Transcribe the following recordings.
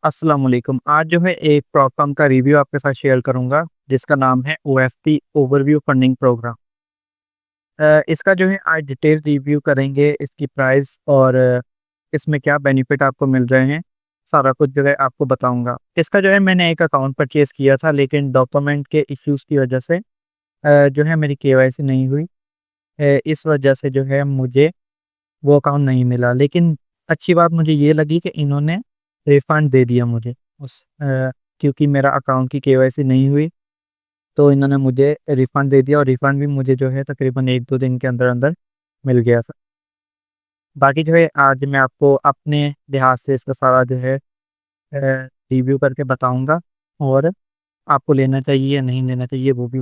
अस्सलाम वालेकुम। आज जो है एक प्रोग्राम का रिव्यू आपके साथ शेयर करूँगा, जिसका नाम है ओएफपी ओवरव्यू फंडिंग प्रोग्राम। इसका जो है आज डिटेल रिव्यू करेंगे, इसकी प्राइस और इसमें क्या बेनिफिट आपको मिल रहे हैं, सारा कुछ जो है आपको बताऊँगा। इसका जो है मैंने एक अकाउंट परचेज़ किया था, लेकिन डॉक्यूमेंट के इश्यूज़ की वजह से जो है मेरी केवाईसी नहीं हुई। इस वजह से जो है मुझे वो अकाउंट नहीं मिला। लेकिन अच्छी बात मुझे ये लगी कि इन्होंने रिफ़ंड दे दिया मुझे क्योंकि मेरा अकाउंट की केवाईसी नहीं हुई, तो इन्होंने मुझे रिफ़ंड दे दिया और रिफ़ंड भी मुझे जो है तकरीबन 1-2 दिन के अंदर-अंदर मिल गया था। बाकी जो है आज मैं आपको अपने लिहाज़ से इसका सारा जो है रिव्यू करके बताऊँगा और आपको लेना चाहिए या नहीं लेना चाहिए वो भी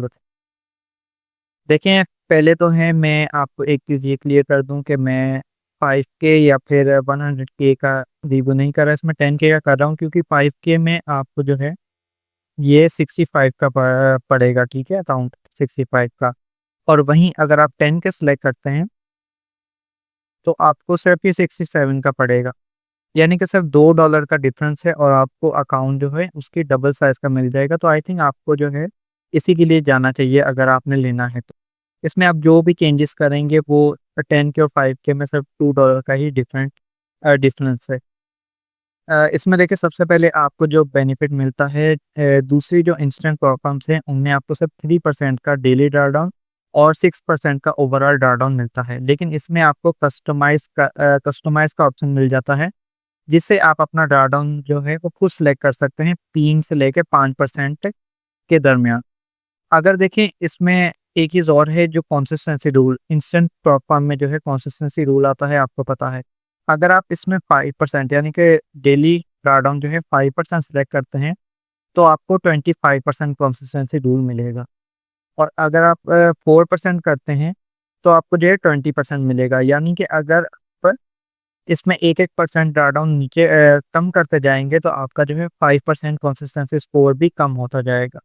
देखें। पहले तो है मैं आपको एक चीज़ ये क्लियर कर दूँ कि मैं 5K या फिर 100K का रिव्यू नहीं कर रहा, इसमें 10K का कर रहा हूँ, क्योंकि 5K में आपको जो है ये 65 का पड़ेगा, ठीक है? अकाउंट 65 का। और वहीं अगर आप 10K सेलेक्ट करते हैं, तो आपको सिर्फ़ ये 67 का पड़ेगा। यानी कि सिर्फ़ $2 का डिफ़रेंस है और आपको अकाउंट जो है उसकी डबल साइज़ का मिल जाएगा। तो आई थिंक आपको जो है इसी के लिए जाना चाहिए अगर आपने लेना है तो। इसमें आप जो भी चेंजेस करेंगे वो 10K और 5K में सिर्फ़ $2 का ही डिफ़रेंस है। इसमें देखिए सबसे पहले आपको जो बेनिफिट मिलता है, दूसरी जो इंस्टेंट प्रोग्राम्स हैं उनमें आपको सिर्फ 3% का डेली ड्रॉडाउन और 6% का ओवरऑल ड्रॉडाउन मिलता है। लेकिन इसमें आपको कस्टमाइज़ का ऑप्शन मिल जाता है, जिससे आप अपना ड्रॉडाउन जो है वो खुद सेलेक्ट कर सकते हैं 3 से लेके 5% के दरमियान। अगर देखें इसमें एक चीज़ और है, जो कंसिस्टेंसी रूल, इंस्टेंट प्रोग्राम में जो है कंसिस्टेंसी रूल आता है, आपको पता है। अगर आप इसमें 5% यानी कि डेली ड्रॉडाउन जो है 5% सेलेक्ट करते हैं, तो आपको 25% कंसिस्टेंसी रूल मिलेगा। और अगर आप 4% करते हैं, तो आपको जो है 20% मिलेगा। यानी कि अगर आप इसमें 1-1 परसेंट ड्रॉडाउन नीचे कम करते जाएँगे, तो आपका जो है 5% कंसिस्टेंसी स्कोर भी कम होता जाएगा।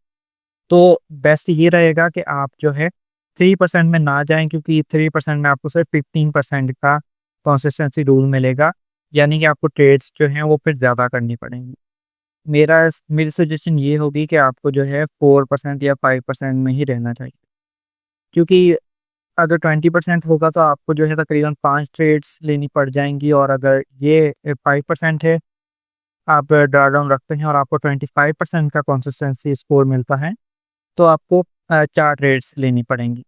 तो बेस्ट ये रहेगा कि आप जो है 3% में ना जाएँ, क्योंकि 3% में आपको सिर्फ 15% का कंसिस्टेंसी रूल मिलेगा। यानी कि आपको ट्रेड्स जो हैं वो फिर ज़्यादा करनी पड़ेंगी। मेरी सजेशन ये होगी कि आपको जो है 4% या 5% में ही रहना चाहिए। क्योंकि अगर 20% होगा तो आपको जो है तकरीबन 5 ट्रेड्स लेनी पड़ जाएँगी, और अगर ये 5% है, आप ड्रॉडाउन रखते हैं और आपको 25% का कंसिस्टेंसी स्कोर मिलता है, तो आपको 4 ट्रेड्स लेनी पड़ेंगी।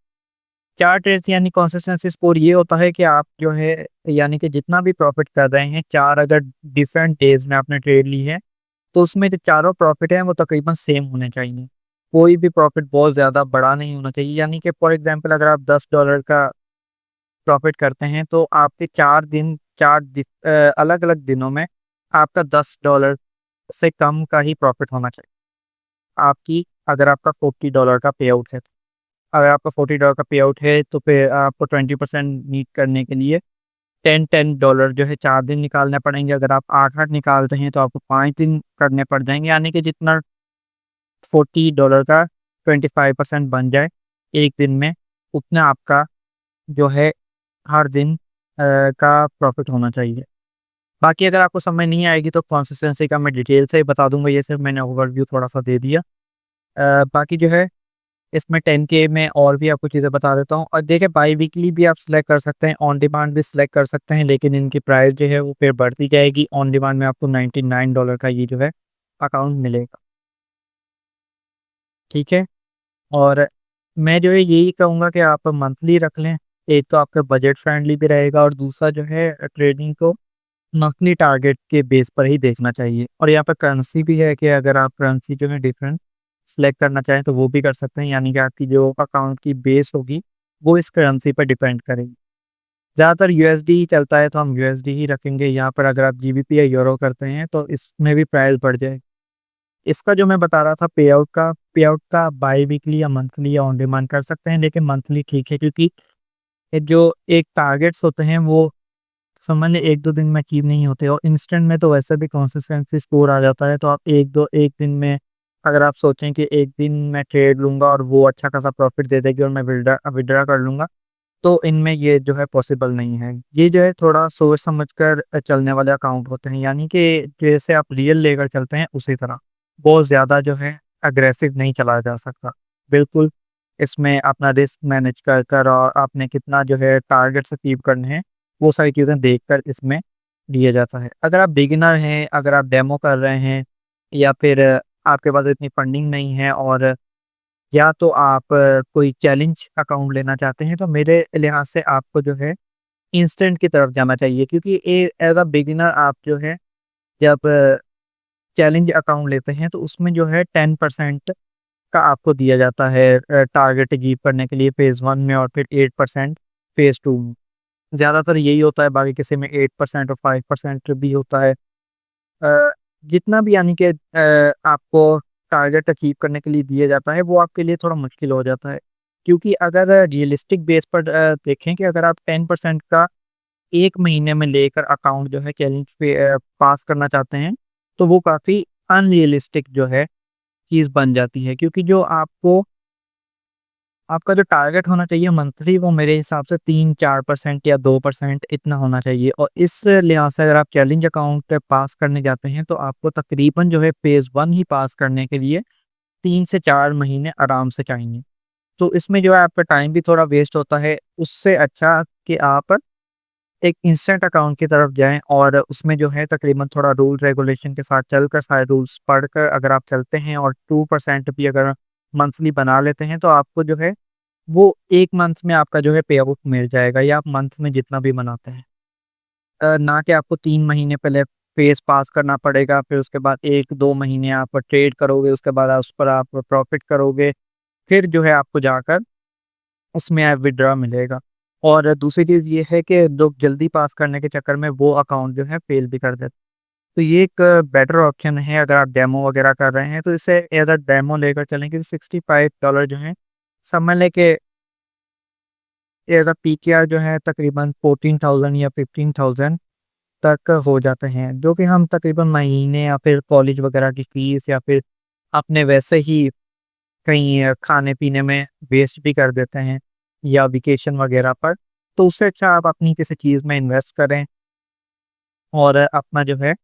4 ट्रेड्स यानी कंसिस्टेंसी स्कोर ये होता है कि आप जो है यानी कि जितना भी प्रॉफ़िट कर रहे हैं, 4 अगर डिफरेंट डेज़ में आपने ट्रेड ली है, तो उसमें जो चारों प्रॉफ़िट हैं वो तकरीबन सेम होने चाहिए। कोई भी प्रॉफ़िट बहुत ज़्यादा बड़ा नहीं होना चाहिए। यानी कि फॉर एग्ज़ाम्पल अगर आप $10 का प्रॉफ़िट करते हैं, तो आपके 4 दिन 4 अलग-अलग दिनों में आपका $10 से कम का ही प्रॉफ़िट होना चाहिए। आपकी अगर आपका $40 का पे आउट है। अगर आपका $40 का पे आउट है, तो फिर आपको 20% मीट करने के लिए 10-10 जो है 4 दिन निकालने पड़ेंगे। अगर आप 8-8 निकालते हैं, तो आपको 5 दिन करने पड़ जाएँगे। यानी कि जितना $40 का 25% बन जाए 1 दिन में, उतना आपका जो है हर दिन का प्रॉफ़िट होना चाहिए। बाकी अगर आपको समझ नहीं आएगी तो कंसिस्टेंसी का मैं डिटेल से बता दूँगा, ये सिर्फ़ मैंने ओवरव्यू थोड़ा-सा दे दिया। बाकी जो है इसमें 10K में और भी आपको चीज़ें बता देता हूँ। और देखिए बाई वीकली भी आप सिलेक्ट कर सकते हैं, ऑन डिमांड भी सिलेक्ट कर सकते हैं, लेकिन इनकी प्राइस जो है वो फिर बढ़ती जाएगी। ऑन डिमांड में आपको $99 का ये जो है अकाउंट मिलेगा, ठीक है? और मैं जो है यही कहूँगा कि आप मंथली रख लें। एक तो आपका बजट फ्रेंडली भी रहेगा, और दूसरा जो है ट्रेडिंग को मंथली टारगेट के बेस पर ही देखना चाहिए। और यहाँ पे करेंसी भी है कि अगर आप करेंसी जो है डिफरेंट सेलेक्ट करना चाहें, तो वो भी कर सकते हैं। यानी कि आपकी जो अकाउंट की बेस होगी वो इस करेंसी पर डिपेंड करेगी। ज़्यादातर यूएसडी ही चलता है, तो हम यूएसडी ही रखेंगे यहाँ पर। अगर आप जीबीपी या यूरो करते हैं, तो इसमें भी प्राइस बढ़ जाएगी। इसका जो मैं बता रहा था पे आउट का बाई वीकली या मंथली या ऑन डिमांड कर सकते हैं, लेकिन मंथली ठीक है, क्योंकि ये जो एक टारगेट्स होते हैं वो समझ लें 1-2 दिन में अचीव नहीं होते, और इंस्टेंट में तो वैसे भी कंसिस्टेंसी स्कोर आ जाता है। तो आप 1 दिन में अगर आप सोचें कि 1 दिन मैं ट्रेड लूँगा और वो अच्छा खासा प्रॉफ़िट दे देगी और मैं विथड्रा कर लूँगा, तो इनमें ये जो है पॉसिबल नहीं है। ये जो है थोड़ा सोच समझ कर चलने वाले अकाउंट होते हैं, यानी कि जैसे आप रियल लेकर चलते हैं उसी तरह। बहुत ज़्यादा जो है अग्रेसिव नहीं चलाया जा सकता। बिल्कुल, इसमें अपना रिस्क मैनेज कर कर और आपने कितना जो है टारगेट्स अचीव करने हैं, वो सारी चीज़ें देख कर इसमें लिया जाता है। अगर आप बिगिनर हैं, अगर आप डेमो कर रहे हैं, या फिर आपके पास इतनी फंडिंग नहीं है, और या तो आप कोई चैलेंज अकाउंट लेना चाहते हैं, तो मेरे लिहाज से आपको जो है इंस्टेंट की तरफ जाना चाहिए, क्योंकि एज अ बिगिनर आप जो है जब चैलेंज अकाउंट लेते हैं तो उसमें जो है 10% का आपको दिया जाता है टारगेट अचीव करने के लिए फेज़ 1 में, और फिर 8% फेज़ 2 में। ज़्यादातर यही होता है, बाकी किसी में 8% और 5% भी होता है। अ, जितना भी, यानी कि आपको टारगेट अचीव करने के लिए दिया जाता है, वो आपके लिए थोड़ा मुश्किल हो जाता है। क्योंकि अगर रियलिस्टिक बेस पर देखें कि अगर आप 10% का 1 महीने में लेकर अकाउंट जो है चैलेंज पे पास करना चाहते हैं, तो वो काफ़ी अनरियलिस्टिक जो है चीज़ बन जाती है। क्योंकि जो आपको आपका जो टारगेट होना चाहिए मंथली, वो मेरे हिसाब से 3-4% या 2% इतना होना चाहिए, और इस लिहाज से अगर आप चैलेंज अकाउंट पास करने जाते हैं, तो आपको तकरीबन जो है फेज़ 1 ही पास करने के लिए 3 से 4 महीने आराम से चाहिए। तो इसमें जो है आपका टाइम भी थोड़ा वेस्ट होता है। उससे अच्छा कि आप एक इंस्टेंट अकाउंट की तरफ जाएँ, और उसमें जो है तकरीबन थोड़ा रूल रेगुलेशन के साथ चलकर, सारे रूल्स पढ़कर अगर आप चलते हैं, और 2% भी अगर मंथली बना लेते हैं, तो आपको जो है वो 1 मंथ में आपका जो है पे आउट मिल जाएगा, या आप मंथ में जितना भी बनाते हैं। ना कि आपको 3 महीने पहले फेज़ पास करना पड़ेगा, फिर उसके बाद 1-2 महीने आप ट्रेड करोगे, उसके बाद उस पर आप प्रॉफ़िट करोगे, फिर जो है आपको जाकर उसमें विथड्रॉ मिलेगा। और दूसरी चीज़ ये है कि लोग जल्दी पास करने के चक्कर में वो अकाउंट जो है फ़ेल भी कर देते। तो ये एक बेटर ऑप्शन है, अगर आप डेमो वगैरह कर रहे हैं, तो इसे एज़ अ डेमो लेकर चलें, क्योंकि $65 जो हैं, समझ लें कि एज़ अ पीकेआर जो है तकरीबन 14,000 या 15,000 तक हो जाते हैं, जो कि हम तकरीबन महीने या फिर कॉलेज वगैरह की फ़ीस, या फिर अपने वैसे ही कहीं खाने-पीने में वेस्ट भी कर देते हैं, या वेकेशन वगैरह पर। तो उससे अच्छा आप अपनी किसी चीज़ में इन्वेस्ट करें, और अपना जो है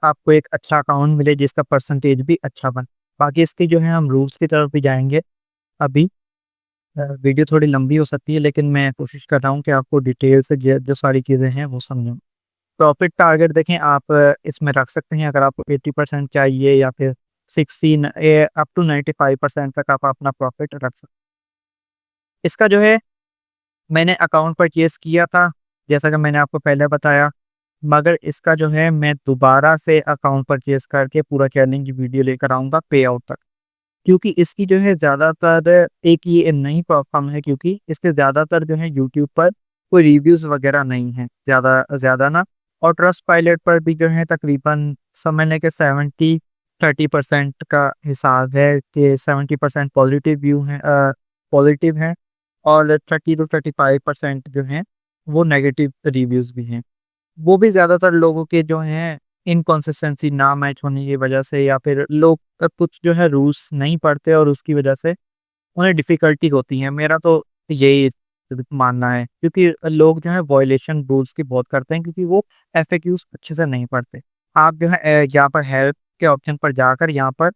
आपको एक अच्छा अकाउंट मिले जिसका परसेंटेज भी अच्छा बने। बाकी इसके जो है हम रूल्स की तरफ भी जाएँगे अभी। वीडियो थोड़ी लंबी हो सकती है, लेकिन मैं कोशिश कर रहा हूँ कि आपको डिटेल से जो सारी चीज़ें हैं वो समझाऊँ। प्रॉफ़िट टारगेट देखें आप इसमें रख सकते हैं, अगर आपको 80% चाहिए, या फिर 16 अप टू 95% तक आप अपना प्रॉफ़िट रख सकते हैं। इसका जो है मैंने अकाउंट परचेज़ किया था, जैसा कि मैंने आपको पहले बताया, मगर इसका जो है मैं दोबारा से अकाउंट परचेज़ करके पूरा चैलेंज वीडियो लेकर आऊँगा पे आउट तक। क्योंकि इसकी जो है ज़्यादातर एक ये नई प्लेटफ़ॉर्म है, क्योंकि इसके ज़्यादातर जो है यूट्यूब पर कोई रिव्यूज़ वग़ैरह नहीं हैं, ज़्यादा ज़्यादा ना। और ट्रस्टपाइलट पर भी जो है तकरीबन समझ लें कि 70-30% का हिसाब है, कि 70% पॉज़िटिव व्यू हैं, पॉज़िटिव हैं, और 30 टू 35% जो हैं वो नेगेटिव रिव्यूज़ भी हैं। वो भी ज़्यादातर लोगों के जो हैं इनकंसिस्टेंसी ना मैच होने की वजह से, या फिर लोग कुछ जो है रूल्स नहीं पढ़ते, और उसकी वजह से उन्हें डिफ़िकल्टी होती है। मेरा तो यही मानना है, क्योंकि लोग जो है वॉयलेशन रूल्स की बहुत करते हैं, क्योंकि वो एफएक्यूज़ अच्छे से नहीं पढ़ते। आप जो है यहाँ पर हेल्प के ऑप्शन पर जाकर, यहाँ पर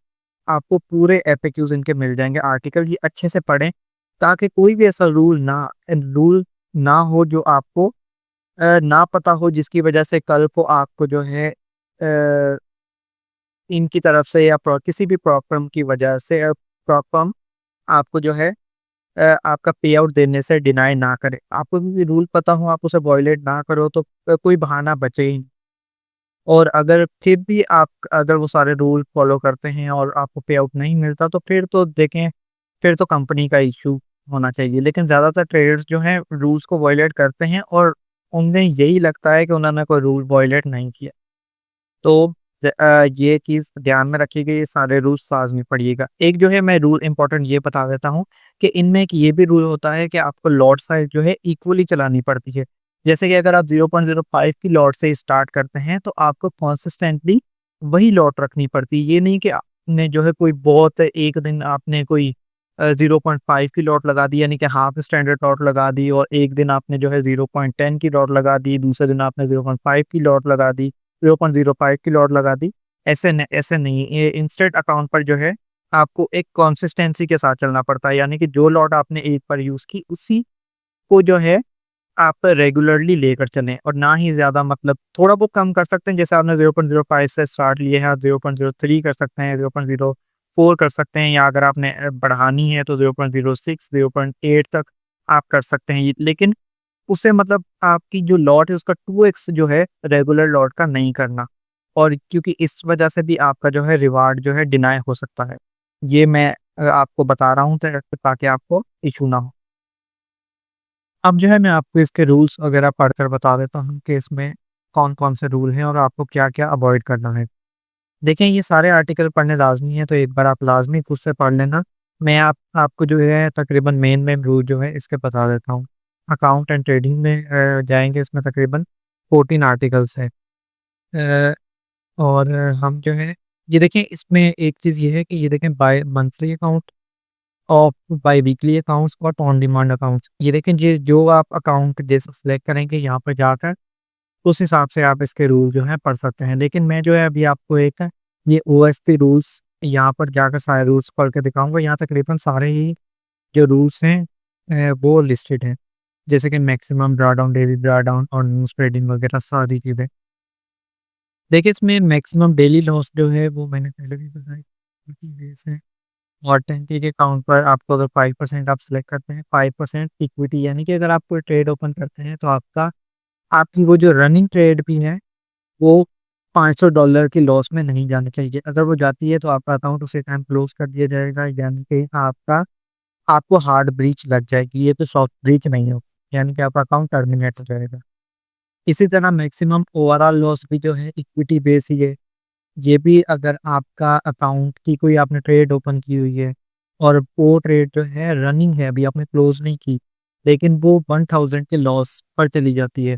आपको पूरे एफएक्यूज़ इनके मिल जाएँगे आर्टिकल, ये अच्छे से पढ़ें, ताकि कोई भी ऐसा रूल ना हो जो आपको ना पता हो, जिसकी वजह से कल को आपको जो है इनकी तरफ से, या किसी भी प्रॉब्लम की वजह से प्रॉब्लम आपको जो है आपका पे आउट देने से डिनाई ना करे। आपको भी रूल पता हो, आप उसे वायलेट ना करो, तो कोई बहाना बचे ही नहीं। और अगर फिर भी आप अगर वो सारे रूल फॉलो करते हैं और आपको पे आउट नहीं मिलता, तो फिर तो देखें, फिर तो कंपनी का इश्यू होना चाहिए। लेकिन ज़्यादातर ट्रेडर्स जो हैं रूल्स को वायलेट करते हैं, और उन्हें यही लगता है कि उन्होंने कोई रूल वायलेट नहीं किया। तो ये चीज़ ध्यान में रखिएगा, ये सारे रूल्स लाज़मी पढ़िएगा। एक जो है मैं रूल इम्पोर्टेंट ये बता देता हूँ, कि इनमें एक ये भी रूल होता है कि आपको लॉट साइज़ जो है इक्वली चलानी पड़ती है। जैसे कि अगर आप 0.05 की लॉट से स्टार्ट करते हैं, तो आपको कंसिस्टेंटली वही लॉट रखनी पड़ती है। ये नहीं कि आपने जो है कोई बहुत एक दिन आपने कोई 0.5 की लॉट लगा दी, यानी कि हाफ स्टैंडर्ड लॉट लगा दी, और एक दिन आपने जो है 0.10 की लॉट लगा दी, दूसरे दिन आपने 0.5 की लॉट लगा दी, 0.05 की लॉट लगा दी। ऐसे नहीं, ये इंस्टेंट अकाउंट पर जो है आपको एक कंसिस्टेंसी के साथ चलना पड़ता है, यानी कि जो लॉट आपने एक बार यूज़ की उसी को जो है आप रेगुलरली लेकर चलें, और ना ही ज़्यादा, मतलब थोड़ा बहुत कम कर सकते हैं, जैसे आपने 0.05 से स्टार्ट लिए हैं, आप 0.03 कर सकते हैं, 0.04 कर सकते हैं, या अगर आपने बढ़ानी है तो 0.06, 0.8 तक आप कर सकते हैं। लेकिन उससे मतलब आपकी जो लॉट है उसका 2x जो है रेगुलर लॉट का नहीं करना, और क्योंकि इस वजह से भी आपका जो है रिवार्ड जो है डिनाई हो सकता है। ये मैं आपको बता रहा हूँ ताकि आपको इशू ना हो। अब जो है मैं आपको इसके रूल्स वगैरह पढ़कर बता देता हूँ कि इसमें कौन-कौन से रूल हैं और आपको क्या-क्या अवॉइड करना है। देखिए, ये सारे आर्टिकल पढ़ने लाज़मी हैं, तो एक बार आप लाज़मी खुद से पढ़ लेना। मैं आपको जो है तकरीबन मेन रूल जो है इसके बता देता हूँ। अकाउंट एंड ट्रेडिंग में जाएँगे, इसमें तकरीबन 14 आर्टिकल्स हैं। अ, और हम जो है ये देखें, इसमें एक चीज़ ये है कि ये देखें, बाय मंथली अकाउंट और बाय वीकली अकाउंट्स और ऑन डिमांड अकाउंट्स। ये देखें, ये जो आप अकाउंट जैसे सेलेक्ट करेंगे यहाँ पर जाकर, उस हिसाब से आप इसके रूल जो हैं पढ़ सकते हैं। लेकिन मैं जो है अभी आपको एक ये ओएफपी रूल्स यहाँ पर जाकर सारे रूल्स पढ़ के दिखाऊँगा। यहाँ तकरीबन सारे ही जो रूल्स हैं वो लिस्टेड हैं। जैसे कि मैक्सिमम ड्रॉडाउन, डेली ड्रॉडाउन और न्यूज़ ट्रेडिंग वगैरह सारी चीज़ें। देखिए, इसमें मैक्सिमम डेली लॉस जो है वो मैंने पहले भी बताई, 20 डेज़ है। और 10K के अकाउंट पर आपको अगर 5% आप सेलेक्ट करते हैं, 5% इक्विटी, यानी कि अगर आप कोई ट्रेड ओपन करते हैं तो आपकी वो जो रनिंग ट्रेड भी है वो $500 की लॉस में नहीं जानी चाहिए। अगर वो जाती है तो आपका अकाउंट उसी टाइम क्लोज कर दिया जाएगा, यानी कि आपको हार्ड ब्रीच लग जाएगी। ये तो सॉफ्ट ब्रीच नहीं हो, यानी कि आपका अकाउंट टर्मिनेट हो जाएगा। इसी तरह मैक्सिमम ओवरऑल लॉस भी जो है इक्विटी बेस ही है। ये भी अगर आपका अकाउंट की कोई आपने ट्रेड ओपन की हुई है और वो ट्रेड जो है रनिंग है, अभी आपने क्लोज नहीं की, लेकिन वो 1000 के लॉस पर चली जाती है,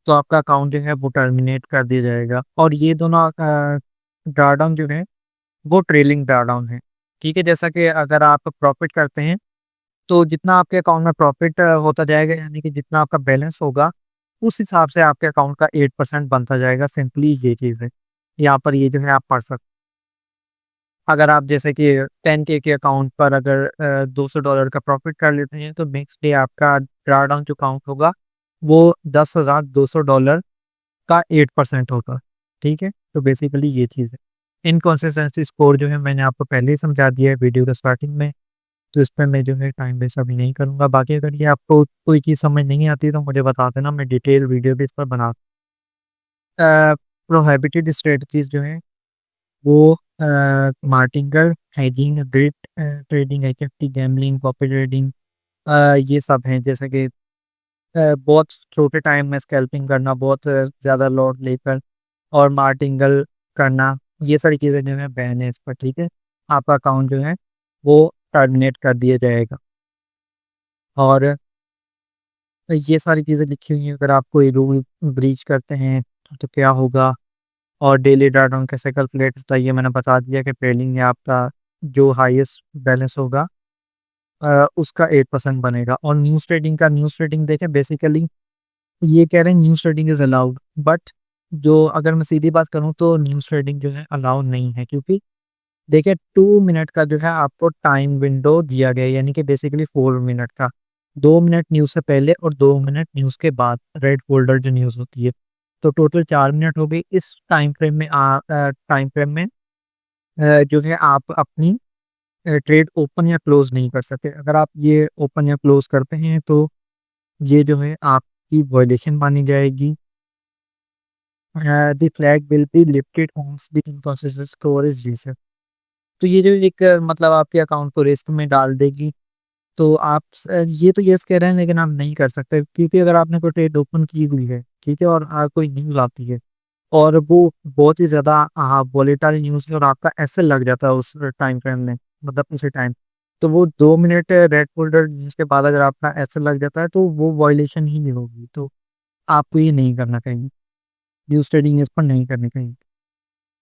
तो आपका अकाउंट जो है वो टर्मिनेट कर दिया जाएगा। और ये दोनों ड्रॉडाउन जो है वो ट्रेलिंग ड्रॉडाउन है। ठीक है, जैसा कि अगर आप प्रॉफिट करते हैं तो जितना आपके अकाउंट में प्रॉफिट होता जाएगा, यानी कि जितना आपका बैलेंस होगा उस हिसाब से आपके अकाउंट का 8% बनता जाएगा। सिंपली ये चीज़ है, यहाँ पर ये जो है आप पढ़ सकते। अगर आप जैसे कि 10K के अकाउंट पर अगर $200 का प्रॉफ़िट कर लेते हैं, तो नेक्स्ट डे आपका ड्रॉडाउन जो काउंट होगा, वो $10,200 का 8% होगा। ठीक है? तो बेसिकली ये चीज़ है। इनकंसिस्टेंसी स्कोर जो है मैंने आपको पहले ही समझा दिया है वीडियो के स्टार्टिंग में, तो इस पे मैं जो है टाइम वेस्ट अभी नहीं करूँगा। बाकी अगर ये आपको कोई चीज़ समझ नहीं आती तो मुझे बता देना, मैं डिटेल वीडियो भी इस पर बना प्रोहिबिटेड स्ट्रेटजीज़ जो हैं वो martingale, hedging, drift trading, HFT, gambling, copy trading, ये सब हैं। जैसे कि बहुत छोटे टाइम में स्कैल्पिंग करना, बहुत ज़्यादा लॉट लेकर और मार्टिंगल करना, ये सारी चीज़ें जो है बैन है इस पर। ठीक है? आपका अकाउंट जो है वो टर्मिनेट कर दिया जाएगा। और ये सारी चीज़ें लिखी हुई हैं, अगर आप कोई रूल ब्रीच करते हैं तो क्या होगा, और डेली ड्रॉडाउन कैसे कैलकुलेट होता है, ये मैंने बता दिया कि ट्रेडिंग में आपका जो हाईएस्ट बैलेंस होगा उसका 8% बनेगा। और न्यूज़ ट्रेडिंग देखें, बेसिकली ये कह रहे हैं news trading is allowed, but जो अगर मैं सीधी बात करूँ तो न्यूज़ ट्रेडिंग जो है अलाउड नहीं है, क्योंकि देखिए 2 मिनट का जो है आपको टाइम विंडो दिया गया है, यानी कि बेसिकली 4 मिनट का। 2 मिनट न्यूज़ से पहले और 2 मिनट न्यूज़ के बाद रेड फ़ोल्डर जो न्यूज़ होती है। तो टोटल 4 मिनट हो गई। इस टाइम फ्रेम में जो है आप अपनी ट्रेड ओपन या क्लोज़ नहीं कर सकते। अगर आप ये ओपन या क्लोज़ करते हैं तो ये जो है आपकी वायलेशन मानी जाएगी। The flag will be lifted once the inconsistent score is reset. तो ये जो एक मतलब आपके अकाउंट को रिस्क में डाल देगी। तो आप ये तो यस कह रहे हैं, लेकिन आप नहीं कर सकते, क्योंकि अगर आपने कोई ट्रेड ओपन की हुई है, ठीक है, और कोई न्यूज़ आती है और वो बहुत ही ज़्यादा वॉलेटाइल न्यूज़ है और आपका ऐसे लग जाता है उस टाइम फ्रेम में, मतलब उसी टाइम, तो वो 2 मिनट रेड फ़ोल्डर जिसके बाद अगर आपका ऐसे लग जाता है तो वो वायलेशन ही नहीं होगी। तो आपको ये नहीं करना चाहिए। न्यूज़ ट्रेडिंग इस पर नहीं करनी चाहिए।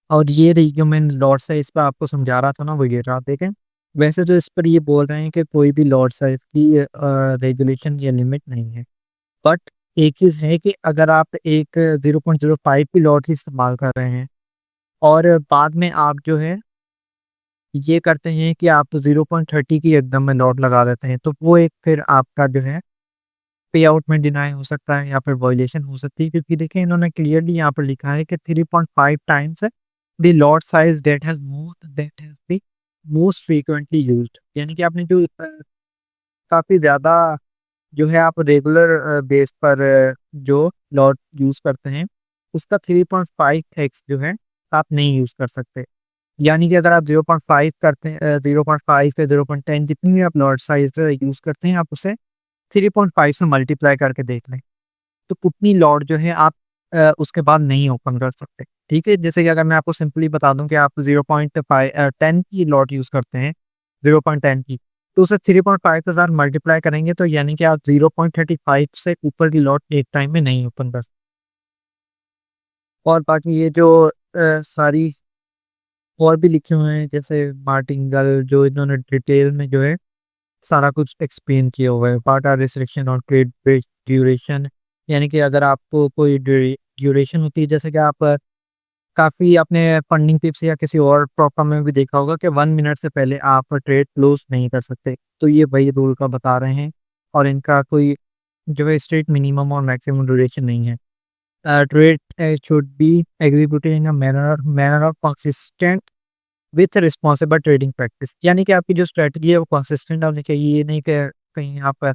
और ये रही जो मैंने लॉट्स है इस पे आपको समझा रहा था ना, वो ये रहा, देखें। वैसे तो इस पर ये बोल रहे हैं कि कोई भी लॉट साइज़ की रेगुलेशन या लिमिट नहीं है। बट एक चीज़ है कि अगर आप एक 0.05 की लॉट ही इस्तेमाल कर रहे हैं और बाद में आप जो है ये करते हैं कि आप 0.30 की एकदम में लॉट लगा देते हैं, तो वो एक फिर आपका जो है पे आउट में डिनाई हो सकता है या फिर वायलेशन हो सकती है, क्योंकि देखिए इन्होंने क्लियरली यहाँ पर लिखा है कि 3.5 times the lot size that has be most frequently used, यानी कि आपने जो काफ़ी ज़्यादा जो है आप रेगुलर बेस पर जो लॉट यूज़ करते हैं, उसका 3.5x जो है आप नहीं यूज़ कर सकते। यानी कि अगर आप 0.5 करते हैं 0.5 या 0.10 जितनी भी आप लॉट साइज़ यूज़ करते हैं, आप उसे 3.5 से मल्टीप्लाई करके देख लें। तो उतनी लॉट जो है आप उसके बाद नहीं ओपन कर सकते। ठीक है? जैसे कि अगर मैं आपको सिंपली बता दूँ कि आप 10 की लॉट यूज़ करते हैं, 0.10 की, तो उसे 3.5 के साथ मल्टीप्लाई करेंगे तो यानी कि आप 0.35 से ऊपर की लॉट एक टाइम में नहीं ओपन कर सकते। और बाकी ये जो सारी और भी लिखे हुए हैं जैसे मार्टिंगल, जो इन्होंने डिटेल में जो है सारा कुछ एक्सप्लेन किया हुआ है। पार्ट आर रिस्ट्रिक्शन और ट्रेड बेस्ड ड्यूरेशन, यानी कि अगर आपको कोई ड्यूरेशन होती है, जैसे कि आप काफ़ी आपने फंडिंग टिप्स या किसी और प्रोग्राम में भी देखा होगा कि 1 मिनट से पहले आप ट्रेड क्लोज नहीं कर सकते। तो ये वही रूल का बता रहे हैं और इनका कोई जो है स्ट्रिक्ट मिनिमम और मैक्सिमम ड्यूरेशन नहीं है। Trade should be executed in a manner of consistent with responsible trading practice, यानी कि आपकी जो स्ट्रेटजी है वो कंसिस्टेंट होनी चाहिए। ये नहीं कि कहीं आप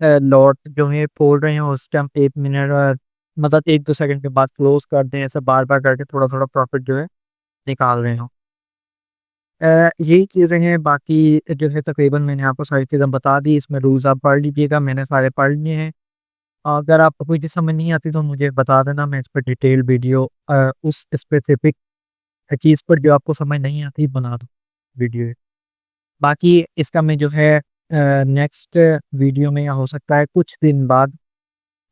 लॉट जो है खोल रहे हैं उस टाइम 1 मिनट और मतलब 1-2 सेकंड के बाद क्लोज कर दें, ऐसा बार-बार करके थोड़ा-थोड़ा प्रॉफिट जो है निकाल रहे हों। यही चीज़ें हैं, बाकी जो है तकरीबन मैंने आपको सारी चीज़ें बता दी। इसमें रूल्स आप पढ़ लीजिएगा, मैंने सारे पढ़ लिए हैं। अगर आपको कोई चीज़ समझ नहीं आती तो मुझे बता देना, मैं इस पे डिटेल वीडियो उस स्पेसिफिक चीज़ पर जो आपको समझ नहीं आती बना दूँ वीडियो। बाकी इसका मैं जो है नेक्स्ट वीडियो में या हो सकता है कुछ दिन बाद,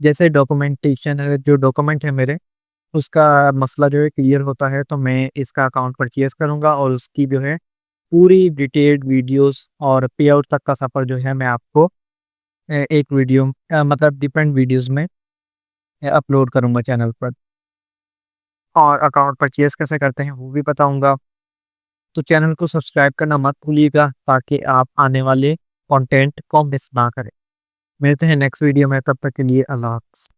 जैसे डॉक्यूमेंटेशन जो डॉक्यूमेंट है मेरे, उसका मसला जो है क्लियर होता है, तो मैं इसका अकाउंट परचेज़ करूँगा और उसकी जो है पूरी डिटेल्ड वीडियोज़ और पे आउट तक का सफ़र जो है मैं आपको एक वीडियो मतलब डिफरेंट वीडियोज़ में अपलोड करूँगा चैनल पर। और अकाउंट परचेज़ कैसे करते हैं वो भी बताऊँगा। तो चैनल को सब्सक्राइब करना मत भूलिएगा ताकि आप आने वाले कंटेंट को मिस ना करें। मिलते हैं नेक्स्ट वीडियो में, तब तक के लिए अल्लाह हाफ़िज़।